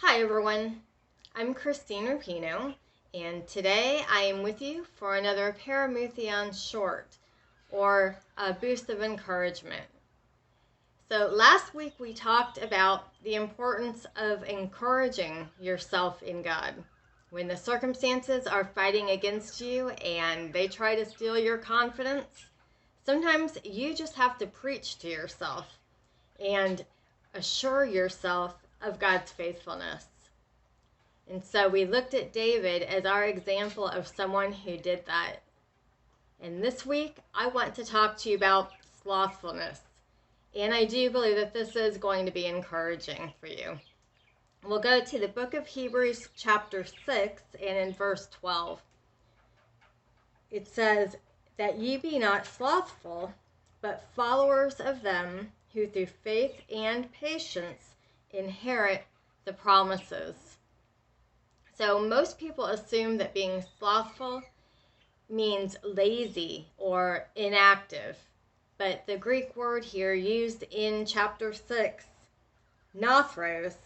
Hi everyone, I'm Christine Rapino, and today I am with you for another Paramuthion short, or a boost of encouragement. So last week we talked about the importance of encouraging yourself in God. When the circumstances are fighting against you and they try to steal your confidence, sometimes you just have to preach to yourself and assure yourself of God's faithfulness. And so we looked at David as our example of someone who did that. And this week, I want to talk to you about slothfulness. And I do believe that this is going to be encouraging for you. We'll go to the book of Hebrews chapter 6 and in verse 12. It says, "That ye be not slothful, but followers of them who through faith and patience inherit the promises." So most people assume that being slothful means lazy or inactive. But the Greek word here used in chapter 6, nothros,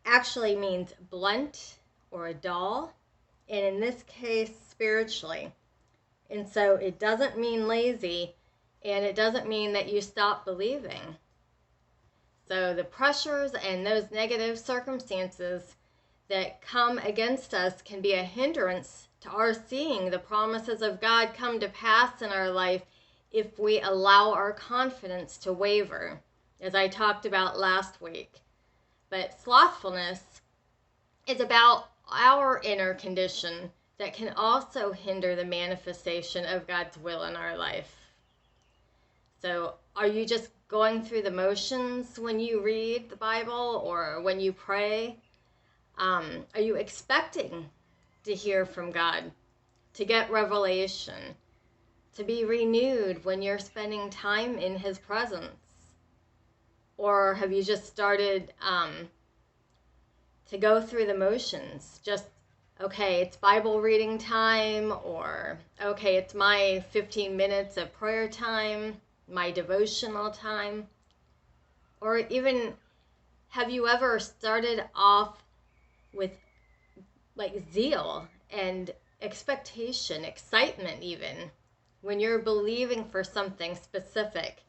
actually means blunt or dull, and in this case, spiritually. And so it doesn't mean lazy, and it doesn't mean that you stop believing. So the pressures and those negative circumstances that come against us can be a hindrance to our seeing the promises of God come to pass in our life if we allow our confidence to waver, as I talked about last week. But slothfulness is about our inner condition that can also hinder the manifestation of God's will in our life. So are you just going through the motions when you read the Bible or when you pray? Are you expecting to hear from God, to get revelation, to be renewed when you're spending time in His presence? Or have you just started to go through the motions? Just, okay, it's Bible reading time, or okay, it's my 15 minutes of prayer time, my devotional time. Or even, have you ever started off with like zeal and expectation, excitement even, when you're believing for something specific,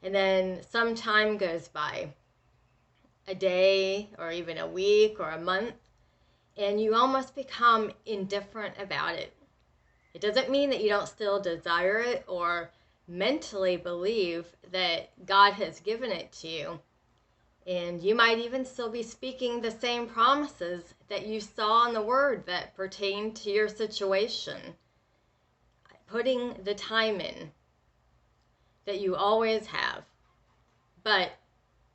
and then some time goes by, a day or even a week or a month, and you almost become indifferent about it. It doesn't mean that you don't still desire it or mentally believe that God has given it to you. And you might even still be speaking the same promises that you saw in the Word that pertain to your situation. Putting the time in that you always have. But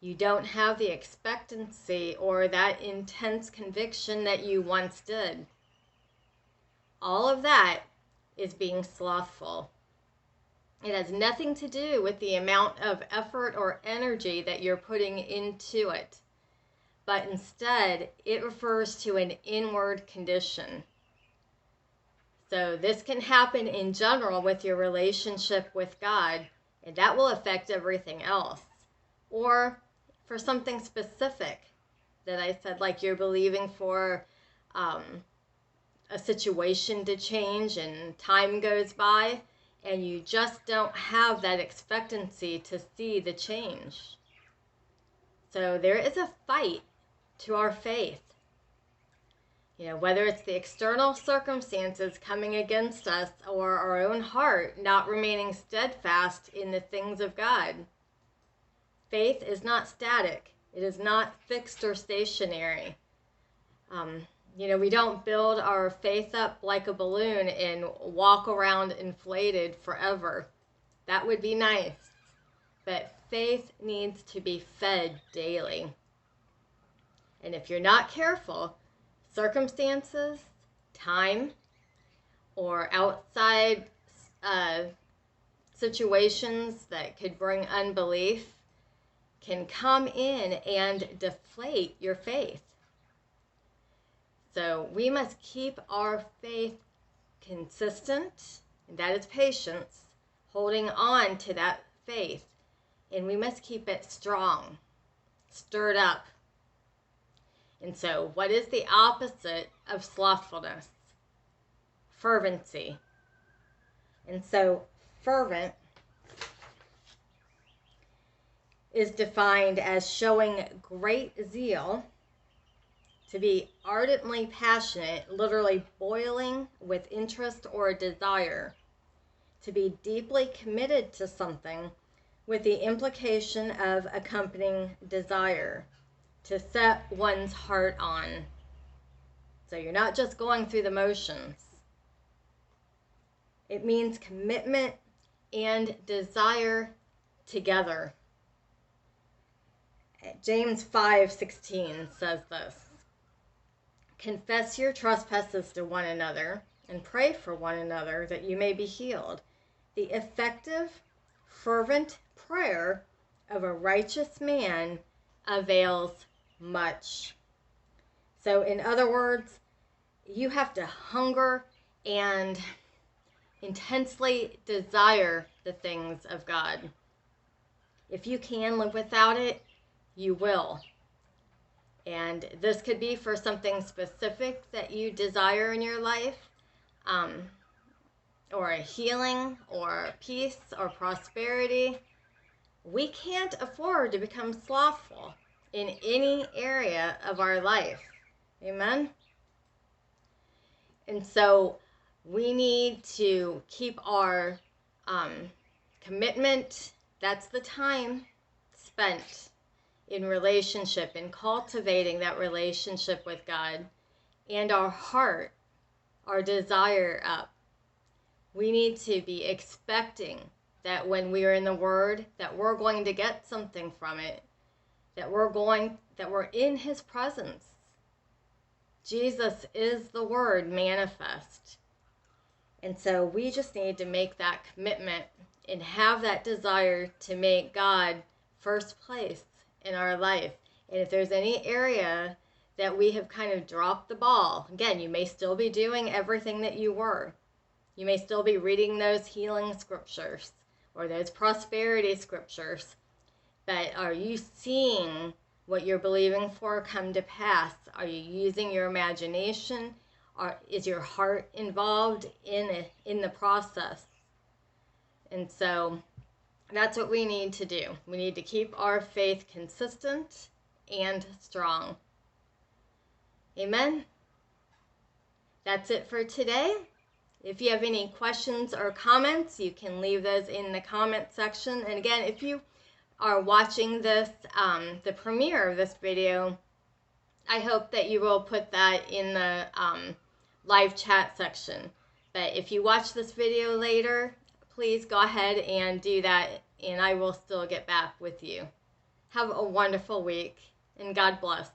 you don't have the expectancy or that intense conviction that you once did. All of that is being slothful. It has nothing to do with the amount of effort or energy that you're putting into it, but instead it refers to an inward condition. So this can happen in general with your relationship with God, and that will affect everything else. Or for something specific that I said, like you're believing for a situation to change and time goes by, and you just don't have that expectancy to see the change. So there is a fight to our faith. You know, whether it's the external circumstances coming against us or our own heart not remaining steadfast in the things of God. Faith is not static. It is not fixed or stationary. We don't build our faith up like a balloon and walk around inflated forever. That would be nice. But faith needs to be fed daily. And if you're not careful, circumstances, time, or outside situations that could bring unbelief can come in and deflate your faith. So we must keep our faith consistent, and that is patience, holding on to that faith. And we must keep it strong, stirred up. And so, what is the opposite of slothfulness? Fervency. And so, fervent is defined as showing great zeal, to be ardently passionate, literally boiling with interest or desire, to be deeply committed to something with the implication of accompanying desire, to set one's heart on. So you're not just going through the motions. It means commitment and desire together. James 5:16 says this: confess your trespasses to one another and pray for one another that you may be healed. The effective, fervent prayer of a righteous man avails much. So in other words, you have to hunger and intensely desire the things of God. If you can live without it, you will. And this could be for something specific that you desire in your life, or a healing, or peace, or prosperity. We can't afford to become slothful in any area of our life. Amen? And so we need to keep our commitment. That's the time spent in relationship, in cultivating that relationship with God, and our heart, our desire up. We need to be expecting that when we are in the Word, that we're going to get something from it, that we're in His presence. Jesus is the Word manifest. And so we just need to make that commitment and have that desire to make God first place in our life. And if there's any area that we have kind of dropped the ball, again, you may still be doing everything that you were. You may still be reading those healing scriptures or those prosperity scriptures, but are you seeing what you're believing for come to pass? Are you using your imagination? Is your heart involved in the process? And so that's what we need to do. We need to keep our faith consistent and strong. Amen? That's it for today. If you have any questions or comments, you can leave those in the comment section. And again, if you are watching this, the premiere of this video, I hope that you will put that in the live chat section. But if you watch this video later, please go ahead and do that, and I will still get back with you. Have a wonderful week, and God bless.